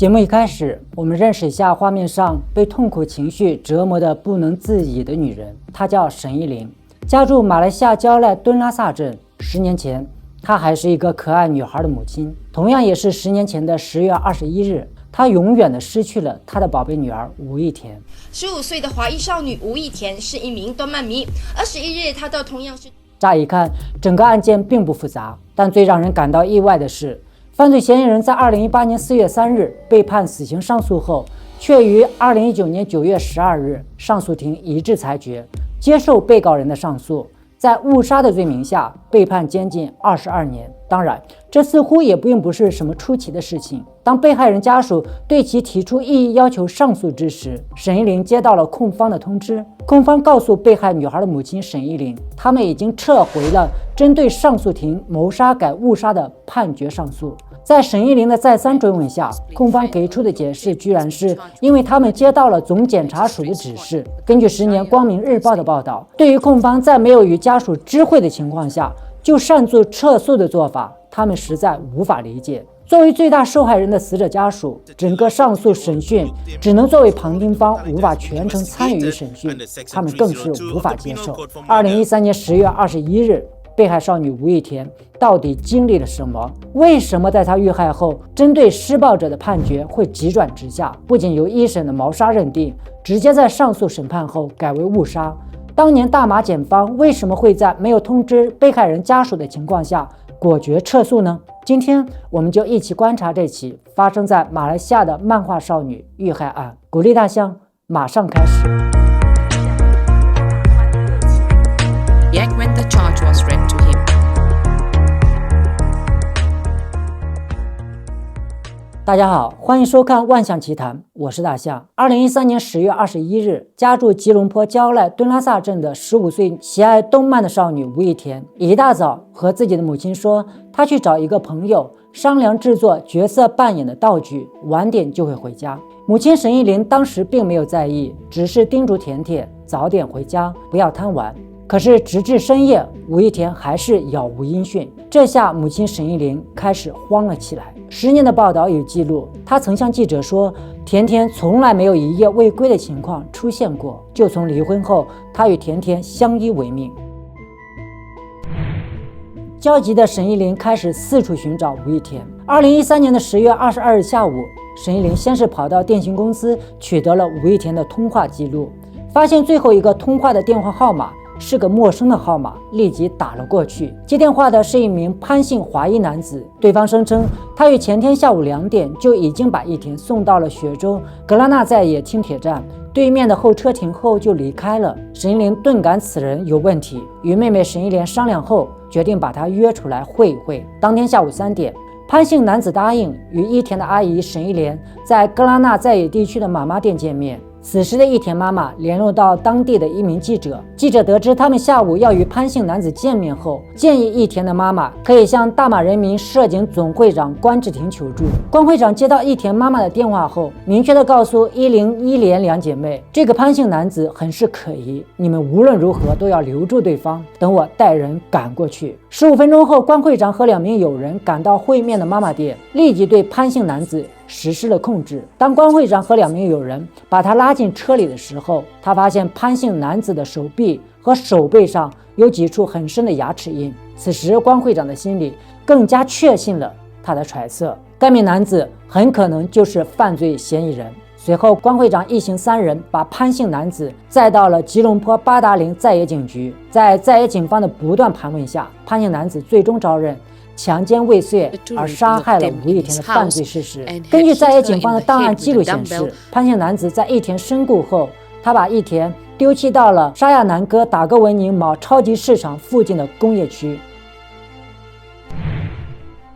节目一开始，我们认识一下画面上被痛苦情绪折磨得不能自已的女人，她叫沈依林，家住马来西亚焦赖敦拉萨镇。10年前，她还是一个可爱女孩的母亲。同样也是10年前的10月21日，她永远的失去了她的宝贝女儿吴亦田。15岁的华裔少女吴亦田是一名动漫迷。21日，她的同样是。乍一看，整个案件并不复杂，但最让人感到意外的是，犯罪嫌疑人在2018年4月3日被判死刑上诉后，却于2019年9月12日上诉庭一致裁决接受被告人的上诉，在误杀的罪名下被判监禁22年。当然，这似乎也并不是什么出奇的事情。当被害人家属对其提出异议要求上诉之时，沈依林接到了控方的通知，控方告诉被害女孩的母亲沈依林，他们已经撤回了针对上诉庭谋杀改误杀的判决上诉。在沈依林的再三追问下，控方给出的解释居然是因为他们接到了总检察署的指示。根据10年光明日报的报道，对于控方在没有与家属知会的情况下就擅自撤诉的做法，他们实在无法理解。作为最大受害人的死者家属，整个上诉审讯只能作为旁听方，无法全程参与审讯，他们更是无法接受。2013年10月21日，被害少女吴亦田到底经历了什么？为什么在她遇害后，针对施暴者的判决会急转直下？不仅由一审的谋杀认定，直接在上诉审判后改为误杀。当年大马检方为什么会在没有通知被害人家属的情况下果决撤诉呢？今天我们就一起观察这起发生在马来西亚的漫画少女遇害案。鼓励大象马上开始。Yet when the charge was read to him. 大家好，欢迎收看万象奇谈，我是大象。2013年10月21日，家住吉隆坡焦赖敦拉萨镇的15岁喜爱动漫的少女吴亦田，一大早和自己的母亲说，她去找一个朋友商量制作角色扮演的道具，晚点就会回家。母亲沈依林当时并没有在意，只是叮嘱甜甜早点回家，不要贪玩。可是直至深夜，吴亦田还是杳无音讯。这下母亲沈依林开始慌了起来。10年的报道有记录，她曾向记者说，甜甜从来没有一夜未归的情况出现过。就从离婚后，她与甜甜相依为命。焦急的沈依林开始四处寻找吴亦田。2013年的10月22日下午，沈依林先是跑到电信公司取得了吴亦田的通话记录，发现最后一个通话的电话号码是个陌生的号码，立即打了过去。接电话的是一名潘姓华裔男子，对方声称他于前天下午2点就已经把亦田送到了雪州格拉纳在野轻铁站对面的候车亭后就离开了。沈依林顿感此人有问题，与妹妹沈依莲商量后，决定把他约出来会一会。当天下午3点，潘姓男子答应与亦田的阿姨沈依莲在格拉纳在野地区的妈妈店见面。此时的亦田妈妈联络到当地的一名记者，记者得知他们下午要与潘姓男子见面后，建议亦田的妈妈可以向大马人民社警总会长关志婷求助。关会长接到亦田妈妈的电话后，明确地告诉101连两姐妹，这个潘姓男子很是可疑，你们无论如何都要留住对方，等我带人赶过去。15分钟后，关会长和2名友人赶到会面的妈妈店，立即对潘姓男子实施了控制。当关会长和2名友人把他拉进车里的时候，他发现潘姓男子的手臂和手背上有几处很深的牙齿印。此时关会长的心里更加确信了他的揣测，该名男子很可能就是犯罪嫌疑人。随后关会长一行3人把潘姓男子载到了吉隆坡八达岭在野警局。在在野警方的不断盘问下，潘姓男子最终招认强奸未遂而杀害了吴亦田的犯罪事实。根据在野警方的档案记录显示，潘姓男子在亦田身故后，他把亦田丢弃到了沙亚南哥打歌文宁毛超级市场附近的工业区。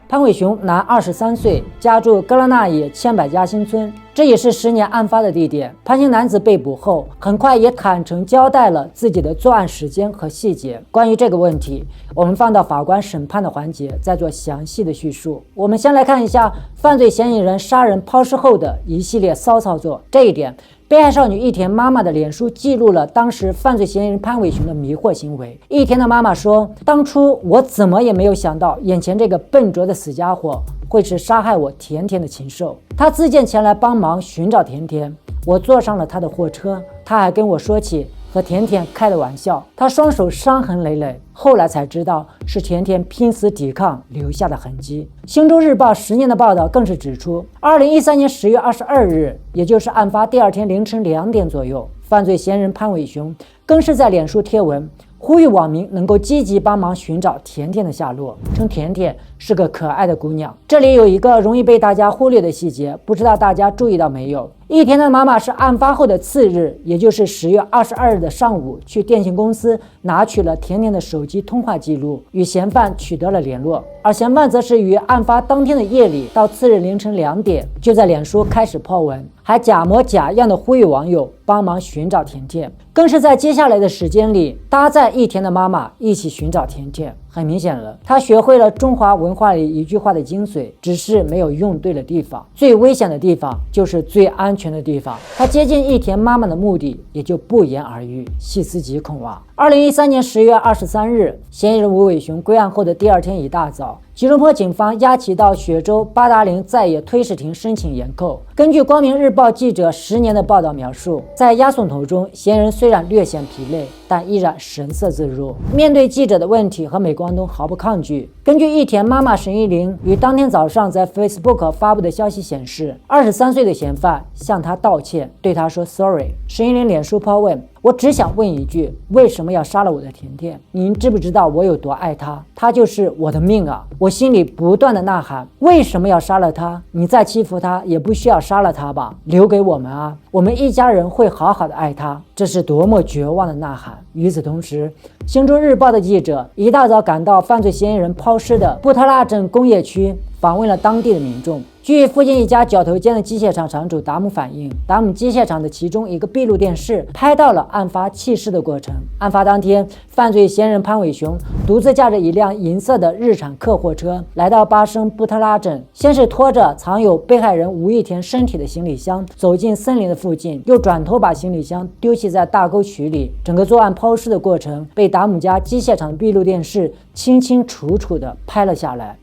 潘伟雄，男，23岁，家住格拉纳野千百家新村，这也是10年案发的地点。潘姓男子被捕后，很快也坦诚交代了自己的作案时间和细节。关于这个问题，我们放到法官审判的环节再做详细的叙述。我们先来看一下犯罪嫌疑人杀人抛尸后的一系列骚操作。这一点被害少女一田妈妈的脸书记录了当时犯罪嫌疑人潘伟雄的迷惑行为。一田的妈妈说，当初我怎么也没有想到眼前这个笨拙的死家伙会是杀害我甜甜的禽兽。他自荐前来帮忙寻找甜甜，我坐上了他的货车，他还跟我说起和甜甜开的玩笑，他双手伤痕累累，后来才知道是甜甜拼死抵抗留下的痕迹。星洲日报10年的报道更是指出，2013年10月22日，也就是案发第二天凌晨2点左右，犯罪嫌疑人潘伟雄更是在脸书贴文呼吁网民能够积极帮忙寻找甜甜的下落，称甜甜是个可爱的姑娘。这里有一个容易被大家忽略的细节，不知道大家注意到没有？一田的妈妈是案发后的次日，也就是10月22日的上午，去电信公司拿取了甜甜的手机通话记录，与嫌犯取得了联络。而嫌犯则是于案发当天的夜里到次日凌晨2点，就在脸书开始抛文，还假模假样的呼吁网友帮忙寻找甜甜，更是在接下来的时间里搭载一田的妈妈一起寻找甜甜。很明显了，他学会了中华文化里一句话的精髓，只是没有用对了地方。最危险的地方就是最安全的地方。他接近一田妈妈的目的也就不言而喻，细思极恐啊！2013年10月23日，嫌疑人吴伟雄归案后的第二天一大早，吉隆坡警方押其到雪州八达岭在野推事庭申请延扣。根据光明日报记者10年的报道描述，在押送途中，嫌疑人虽然略显疲累，但依然神色自如，面对记者的问题和镁光灯毫不抗拒。根据一田妈妈沈依玲于当天早上在 Facebook 发布的消息显示，23岁的嫌犯向她道歉，对她说 sorry。 沈依玲脸书抛问，我只想问一句，为什么要杀了我的甜甜？您知不知道我有多爱她？她就是我的命啊！我心里不断的呐喊，为什么要杀了她？你再欺负她也不需要杀了她吧，留给我们啊，我们一家人会好好的爱她。这是多么绝望的呐喊！与此同时，星洲日报的记者一大早赶到犯罪嫌疑人抛尸的布特拉镇工业区，访问了当地的民众。据附近一家绞头间的机械厂厂主达姆反映，达姆机械厂的其中一个闭路电视拍到了案发弃尸的过程。案发当天，犯罪嫌疑人潘伟雄独自驾着一辆银色的日产客货车来到巴生布特拉镇，先是拖着藏有被害人吴一田身体的行李箱走进森林的附近，又转头把行李箱丢弃在大沟渠里。整个作案抛尸的过程被达姆家机械厂的闭路电视清清楚楚地拍了下来。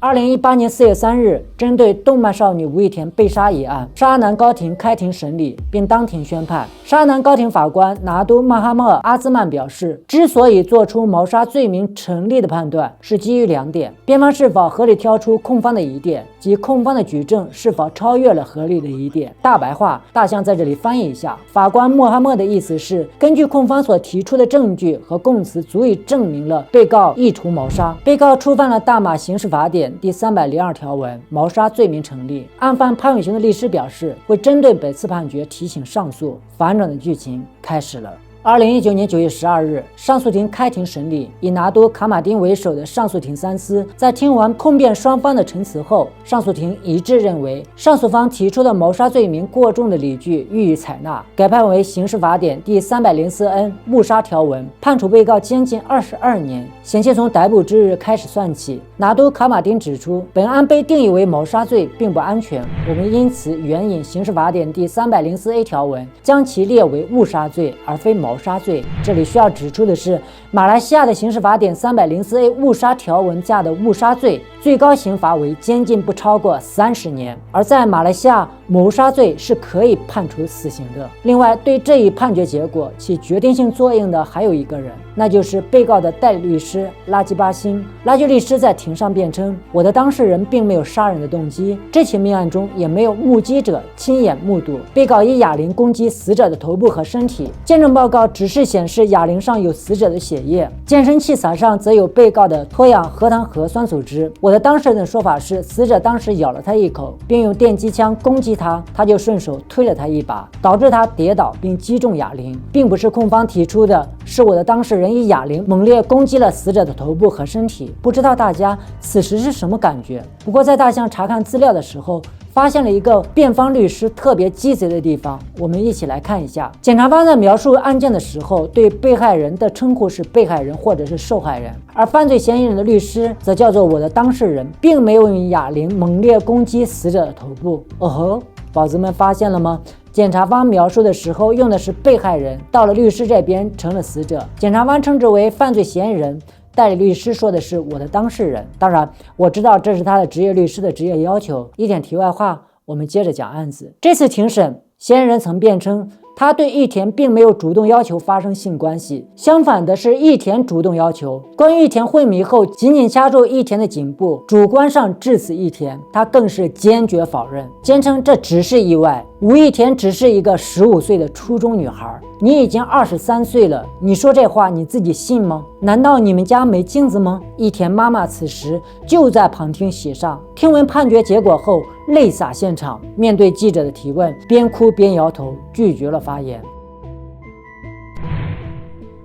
2018年4月3日，针对动漫少女吴一田被杀一案，沙南高庭开庭审理，并当庭宣判。沙南高庭法官拿督曼哈默阿兹曼表示，之所以做出谋杀罪名成立的判断，是基于2点：辩方是否合理挑出控方的疑点，及控方的举证是否超越了合理的疑点。大白话，大象在这里翻译一下，法官穆哈默的意思是，根据控方所提出的证据和供词，足以证明了被告意图谋杀，被告触犯了大马刑事法典第302条文，谋杀罪名成立。案犯潘伟雄的律师表示，会针对本次判决提请上诉。反转的剧情开始了。2019年9月12日，上诉庭开庭审理，以拿督卡马丁为首的上诉庭三司在听完控辩双方的陈词后，上诉庭一致认为上诉方提出的谋杀罪名过重的理据予以采纳，改判为刑事法典第304N 误杀条文，判处被告监禁22年，险期从逮捕之日开始算起。拿督卡马丁指出，本案被定义为谋杀罪并不安全，我们因此援引刑事法典第304A 条文，将其列为误杀罪而非谋杀罪。这里需要指出的是，马来西亚的刑事法典304A 误杀条文下的误杀罪最高刑罚为监禁不超过30年，而在马来西亚谋杀罪是可以判处死刑的。另外，对这一判决结果起决定性作用的还有一个人，那就是被告的代理律师拉吉巴辛。拉吉律师在庭上辩称，我的当事人并没有杀人的动机，这起命案中也没有目击者亲眼目睹被告以哑铃攻击死者的头部和身体，见证报告只是显示哑铃上有死者的血液，健身器材上则有被告的脱氧核糖核酸组织。我的当事人的说法是，死者当时咬了他一口，并用电击枪攻击他，他就顺手推了他一把，导致他跌倒并击中哑铃，并不是控方提出的是我的当事人以哑铃猛烈攻击了死者的头部和身体。不知道大家此时是什么感觉？不过在大象查看资料的时候，发现了一个辩方律师特别鸡贼的地方，我们一起来看一下。检察方在描述案件的时候，对被害人的称呼是被害人或者是受害人，而犯罪嫌疑人的律师则叫做我的当事人，并没有用哑铃猛烈攻击死者的头部。哦吼，宝子们发现了吗？检察方描述的时候用的是被害人，到了律师这边成了死者。检察方称之为犯罪嫌疑人，代理律师说的是我的当事人。当然，我知道这是他的职业律师的职业要求。一点题外话，我们接着讲案子。这次庭审，嫌疑人曾辩称他对义田并没有主动要求发生性关系，相反的是义田主动要求。关于义田昏迷后紧紧掐住义田的颈部，主观上致死义田，他更是坚决否认，坚称这只是意外。吴义田只是一个15岁的初中女孩，你已经23岁了，你说这话你自己信吗？难道你们家没镜子吗？义田妈妈此时就在旁听席上，听闻判决结果后泪洒现场，面对记者的提问，边哭边摇头，拒绝了发言。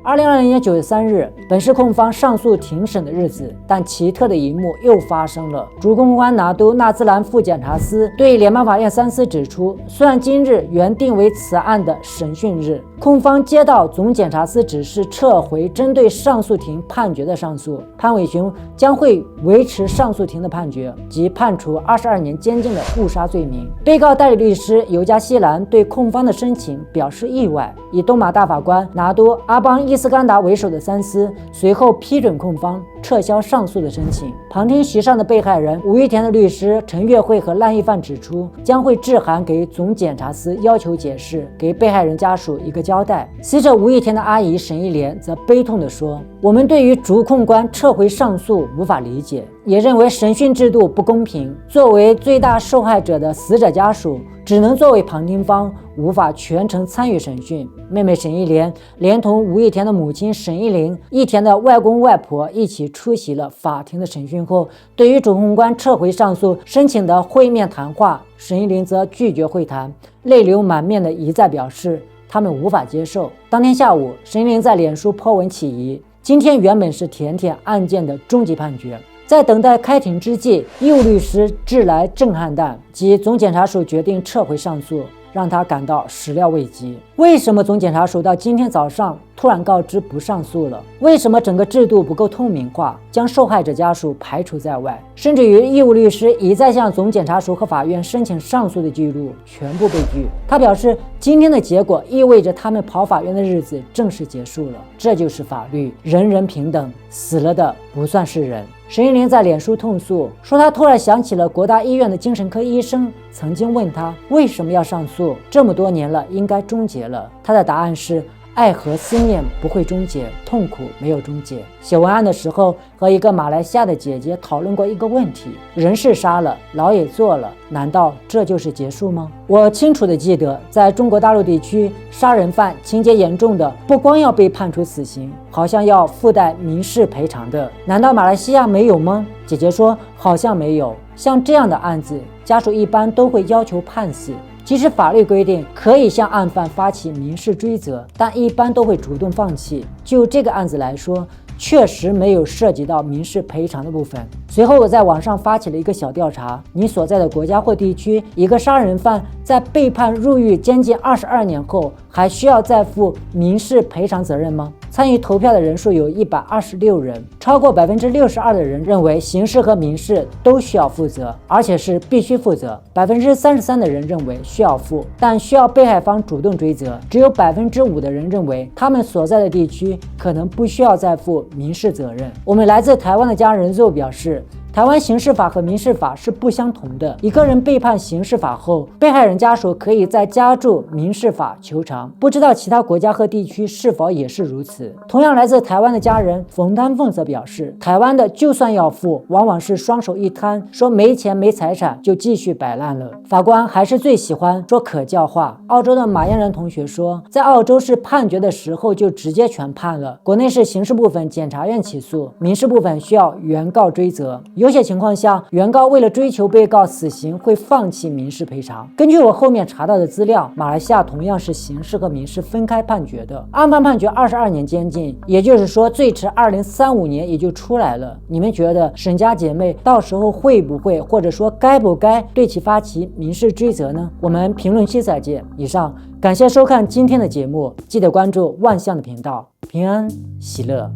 2020年9月3日，本是控方上诉庭审的日子，但奇特的一幕又发生了。主控官拿督纳兹兰副检察司对联邦法院3司指出，虽然今日原定为此案的审讯日，控方接到总检察司指示撤回针对上诉庭判决的上诉，潘伟雄将会维持上诉庭的判决，即判处22年监禁的误杀罪名。被告代理律师尤加西兰对控方的申请表示意外，以东马大法官拿督阿邦伊斯甘达为首的3司随后批准控方撤销上诉的申请。旁听席上的被害人吴义田的律师陈月慧和赖义范指出，将会致函给总检察司要求解释，给被害人家属一个交代。死者吴义田的阿姨沈义莲则悲痛地说，我们对于主控官撤回上诉无法理解，也认为审讯制度不公平。作为最大受害者的死者家属，只能作为旁听方，无法全程参与审讯。妹妹沈义莲连同吴义田的母亲沈义玲、义田的外公外婆一起出席了法庭的审讯后，对于主控官撤回上诉申请的会面谈话，沈义玲则拒绝会谈，泪流满面的一再表示他们无法接受。当天下午，沈义玲在脸书po文起疑，今天原本是甜甜案件的终极判决，在等待开庭之际，义务律师致来震撼弹，即总检察署决定撤回上诉，让他感到始料未及。为什么总检察署到今天早上突然告知不上诉了？为什么整个制度不够透明化，将受害者家属排除在外？甚至于义务律师一再向总检察署和法院申请上诉的记录全部被拒。他表示，今天的结果意味着他们跑法院的日子正式结束了。这就是法律，人人平等，死了的不算是人。沈义玲在脸书痛诉说，她突然想起了国大医院的精神科医生曾经问她为什么要上诉，这么多年了，应该终结了。她的答案是，爱和思念不会终结，痛苦没有终结。写文案的时候，和一个马来西亚的姐姐讨论过一个问题：人是杀了，牢也坐了，难道这就是结束吗？我清楚地记得，在中国大陆地区，杀人犯情节严重的，不光要被判处死刑，好像要附带民事赔偿的。难道马来西亚没有吗？姐姐说，好像没有。像这样的案子，家属一般都会要求判死。即使法律规定可以向案犯发起民事追责，但一般都会主动放弃。就这个案子来说，确实没有涉及到民事赔偿的部分。随后我在网上发起了一个小调查，你所在的国家或地区，一个杀人犯在被判入狱监禁22年后，还需要再负民事赔偿责任吗？参与投票的人数有126人，超过62%的人认为刑事和民事都需要负责，而且是必须负责。33%的人认为需要负，但需要被害方主动追责。只有5%的人认为他们所在的地区可能不需要再负民事责任。我们来自台湾的家人就表示，台湾刑事法和民事法是不相同的。一个人被判刑事法后，被害人家属可以再加注民事法求偿，不知道其他国家和地区是否也是如此。同样来自台湾的家人冯丹凤则表示，台湾的就算要付，往往是双手一摊，说没钱没财产就继续摆烂了。法官还是最喜欢说可教化。澳洲的马燕人同学说，在澳洲是判决的时候就直接全判了，国内是刑事部分检察院起诉，民事部分需要原告追责。有些情况下，原告为了追求被告死刑会放弃民事赔偿。根据我后面查到的资料，马来西亚同样是刑事和民事分开判决的。案犯判决22年监禁，也就是说最迟2035年也就出来了。你们觉得沈家姐妹到时候会不会，或者说该不该对其发起民事追责呢？我们评论区再见。以上，感谢收看今天的节目，记得关注万象的频道，平安喜乐。